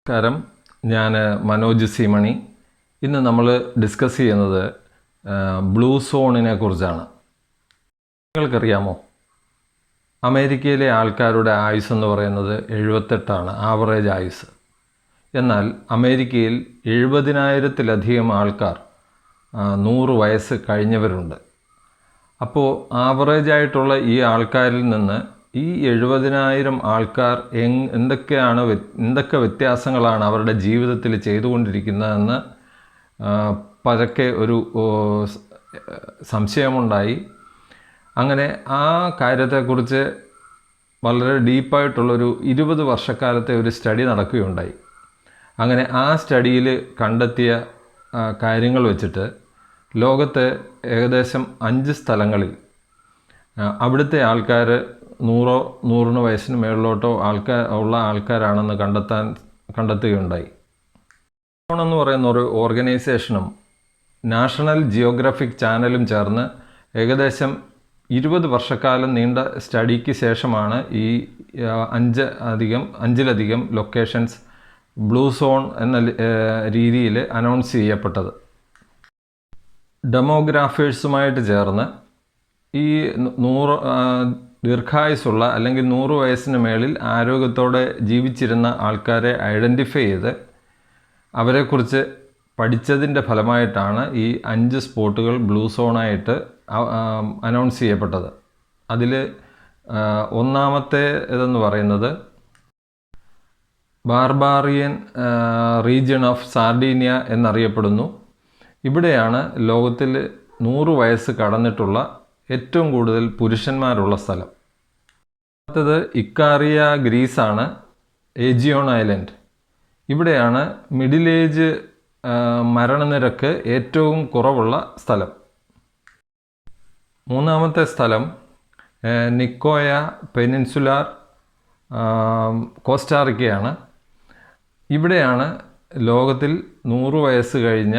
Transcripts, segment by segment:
നമസ്കാരം, ഞാൻ മനോജ് സി മണി. ഇന്ന് നമ്മൾ ഡിസ്കസ് ചെയ്യുന്നത് ബ്ലൂ സോണിനെ കുറിച്ചാണ്. നിങ്ങൾക്കറിയാമോ, അമേരിക്കയിലെ ആൾക്കാരുടെ ആയുസ് എന്ന് പറയുന്നത് 78 ആവറേജ് ആയുസ്. എന്നാൽ അമേരിക്കയിൽ 70,000-ലധികം ആൾക്കാർ 100 വയസ്സ് കഴിഞ്ഞവരുണ്ട്. അപ്പോൾ ആവറേജായിട്ടുള്ള ഈ ആൾക്കാരിൽ നിന്ന് ഈ 70,000 ആൾക്കാർ എന്തൊക്കെ വ്യത്യാസങ്ങളാണ് അവരുടെ ജീവിതത്തിൽ ചെയ്തുകൊണ്ടിരിക്കുന്നതെന്ന് പതുക്കെ ഒരു സംശയമുണ്ടായി. അങ്ങനെ ആ കാര്യത്തെക്കുറിച്ച് വളരെ ഡീപ്പായിട്ടുള്ളൊരു 20 വർഷക്കാലത്തെ ഒരു സ്റ്റഡി നടക്കുകയുണ്ടായി. അങ്ങനെ ആ സ്റ്റഡിയിൽ കണ്ടെത്തിയ കാര്യങ്ങൾ വെച്ചിട്ട് ലോകത്തെ ഏകദേശം 5 സ്ഥലങ്ങളിൽ അവിടുത്തെ ആൾക്കാർ 100 വയസ്സിന് മേളിലോട്ടോ ആൾക്കാരാണെന്ന് കണ്ടെത്തുകയുണ്ടായി. എന്ന് പറയുന്ന ഒരു ഓർഗനൈസേഷനും നാഷണൽ ജിയോഗ്രാഫിക് ചാനലും ചേർന്ന് ഏകദേശം 20 വർഷക്കാലം നീണ്ട സ്റ്റഡിക്ക് ശേഷമാണ് ഈ 5-ലധികം ലൊക്കേഷൻസ് ബ്ലൂ സോൺ എന്ന രീതിയിൽ അനൗൺസ് ചെയ്യപ്പെട്ടത്. ഡെമോഗ്രാഫേഴ്സുമായിട്ട് ചേർന്ന് ഈ 100 ദീർഘായുസുള്ള അല്ലെങ്കിൽ 100 വയസ്സിന് മേളിൽ ആരോഗ്യത്തോടെ ജീവിച്ചിരുന്ന ആൾക്കാരെ ഐഡൻറ്റിഫൈ ചെയ്ത് അവരെക്കുറിച്ച് പഠിച്ചതിൻ്റെ ഫലമായിട്ടാണ് ഈ 5 സ്പോട്ടുകൾ ബ്ലൂ സോണായിട്ട് അനൗൺസ് ചെയ്യപ്പെട്ടത്. അതിൽ ഒന്നാമത്തെ ഇതെന്ന് പറയുന്നത് ബാർബാറിയൻ റീജിയൺ ഓഫ് സാർഡീനിയ എന്നറിയപ്പെടുന്നു. ഇവിടെയാണ് ലോകത്തിൽ 100 വയസ്സ് കടന്നിട്ടുള്ള ഏറ്റവും കൂടുതൽ പുരുഷന്മാരുള്ള സ്ഥലം. അടുത്തത് ഇക്കാറിയ, ഗ്രീസാണ്, ഏജിയോൺ ഐലൻഡ്. ഇവിടെയാണ് മിഡിൽ ഏജ് മരണനിരക്ക് ഏറ്റവും കുറവുള്ള സ്ഥലം. മൂന്നാമത്തെ സ്ഥലം നിക്കോയ പെനിൻസുലാർ, കോസ്റ്റാറിക്കയാണ്. ഇവിടെയാണ് ലോകത്തിൽ 100 വയസ്സ് കഴിഞ്ഞ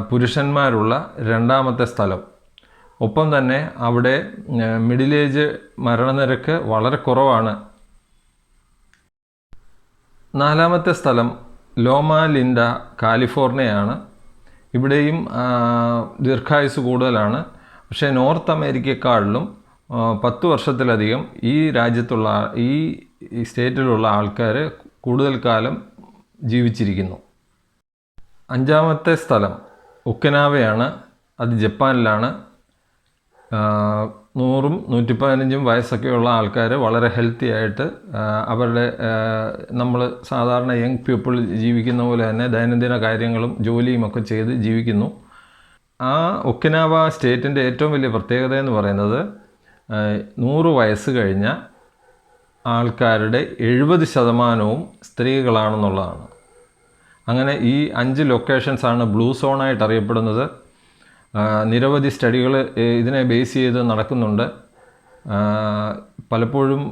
പുരുഷന്മാരുള്ള രണ്ടാമത്തെ സ്ഥലം. ഒപ്പം തന്നെ അവിടെ മിഡിൽ ഏജ് മരണനിരക്ക് വളരെ കുറവാണ്. നാലാമത്തെ സ്ഥലം ലോമാ ലിൻഡ, കാലിഫോർണിയയാണ്. ഇവിടെയും ദീർഘായുസ് കൂടുതലാണ്. പക്ഷേ നോർത്ത് അമേരിക്കക്കാളിലും 10 വർഷത്തിലധികം ഈ രാജ്യത്തുള്ള ഈ സ്റ്റേറ്റിലുള്ള ആൾക്കാർ കൂടുതൽ കാലം ജീവിച്ചിരിക്കുന്നു. അഞ്ചാമത്തെ സ്ഥലം ഒക്കിനാവയാണ്. അത് ജപ്പാനിലാണ്. 100-ഉം 115-ഉം വയസ്സൊക്കെയുള്ള ആൾക്കാർ വളരെ ഹെൽത്തി ആയിട്ട് അവരുടെ നമ്മൾ സാധാരണ യങ് പീപ്പിൾ ജീവിക്കുന്ന പോലെ തന്നെ ദൈനംദിന കാര്യങ്ങളും ജോലിയും ഒക്കെ ചെയ്ത് ജീവിക്കുന്നു. ആ ഒക്കിനാവ സ്റ്റേറ്റിൻ്റെ ഏറ്റവും വലിയ പ്രത്യേകത എന്ന് പറയുന്നത് 100 വയസ്സ് കഴിഞ്ഞ ആൾക്കാരുടെ 70% സ്ത്രീകളാണെന്നുള്ളതാണ്. അങ്ങനെ ഈ 5 ലൊക്കേഷൻസാണ് ബ്ലൂ സോണായിട്ട് അറിയപ്പെടുന്നത്. നിരവധി സ്റ്റഡികൾ ഇതിനെ ബേസ് ചെയ്ത് നടക്കുന്നുണ്ട്. പലപ്പോഴും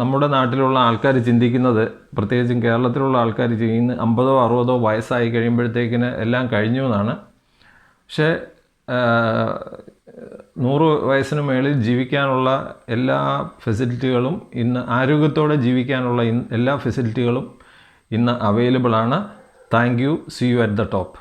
നമ്മുടെ നാട്ടിലുള്ള ആൾക്കാർ ചിന്തിക്കുന്നത്, പ്രത്യേകിച്ചും കേരളത്തിലുള്ള ആൾക്കാർ ചെയ്യുന്ന 50-60 വയസ്സായി കഴിയുമ്പോഴത്തേക്കിന് എല്ലാം കഴിഞ്ഞു എന്നാണ്. പക്ഷേ 100 വയസ്സിന് മേളിൽ ജീവിക്കാനുള്ള എല്ലാ ഫെസിലിറ്റികളും ഇന്ന്, ആരോഗ്യത്തോടെ ജീവിക്കാനുള്ള എല്ലാ ഫെസിലിറ്റികളും ഇന്ന് അവൈലബിൾ ആണ്. Thank you. See you at the top.